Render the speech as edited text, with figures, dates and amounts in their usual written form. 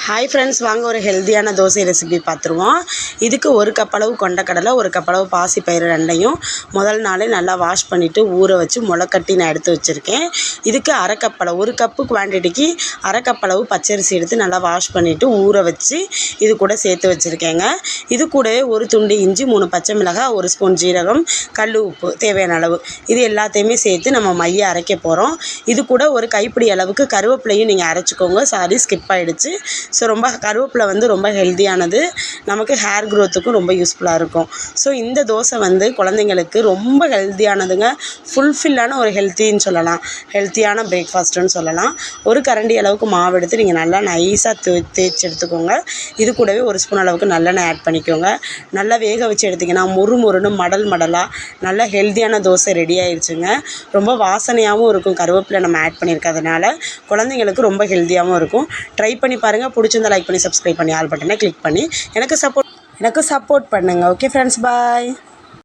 Hi friends, வாங்க ஒரு ஹெல்த்தியான தோசை ரெசிபி பார்த்துருவோம். இதுக்கு ஒரு கப் அளவு கொண்டக்கடலை, ஒரு கப் அளவு பாசிப்பயிறு ரெண்டையும் முதல் நாளே நல்லா வாஷ் பண்ணிவிட்டு ஊற வச்சு முளைக்கட்டி நான் எடுத்து வச்சுருக்கேன். இதுக்கு அரை கப் அளவு, ஒரு கப்பு குவான்டிட்டிக்கு அரை கப் அளவு பச்சரிசி எடுத்து நல்லா வாஷ் பண்ணிவிட்டு ஊற வச்சு இது கூட சேர்த்து வச்சுருக்கேங்க. இது கூட ஒரு துண்டு இஞ்சி, 3 பச்சை மிளகாய், 1 ஸ்பூன் ஜீரகம், கல் உப்பு தேவையான அளவு, இது எல்லாத்தையுமே சேர்த்து நம்ம மைய அரைக்க போகிறோம். இது கூட ஒரு கைப்பிடி அளவுக்கு கருவேப்பிலையும் நீங்கள் அரைச்சிக்கோங்க. சாரி, ஸ்கிப் ஆகிடுச்சு. ஸோ ரொம்ப கருவேப்பிலை வந்து ரொம்ப ஹெல்த்தியானது, நமக்கு ஹேர் க்ரோத்துக்கும் ரொம்ப யூஸ்ஃபுல்லாக இருக்கும். ஸோ இந்த தோசை வந்து குழந்தைங்களுக்கு ரொம்ப ஹெல்த்தியானதுங்க. ஃபுல்ஃபில்லான ஒரு ஹெல்த்தின்னு சொல்லலாம், ஹெல்த்தியான பிரேக்ஃபாஸ்ட்டுன்னு சொல்லலாம். ஒரு கரண்டி அளவுக்கு மாவு எடுத்து நீங்கள் நல்லா நைஸாக தேய்ச்சி எடுத்துக்கோங்க. இது கூடவே 1 ஸ்பூன் அளவுக்கு நல்லெண்ணெய் ஆட் பண்ணிக்கோங்க. நல்லா வேக வச்சு எடுத்திங்கன்னா முறுமுறுன்னு மடலாக நல்லா ஹெல்த்தியான தோசை ரெடி ஆயிடுச்சுங்க. ரொம்ப வாசனையாகவும் இருக்கும், கருவேப்பிலை நம்ம ஆட் பண்ணியிருக்கிறதுனால குழந்தைங்களுக்கு ரொம்ப ஹெல்த்தியாகவும் இருக்கும். ட்ரை பண்ணி பாருங்கள். பிடிச்சிருந்தா லைக் பண்ணி, சப்ஸ்கிரைப் பண்ணி, ஆல் பட்டனை கிளிக் பண்ணி எனக்கு சப்போர்ட் பண்ணுங்கள். ஓகே ஃப்ரெண்ட்ஸ், பாய்.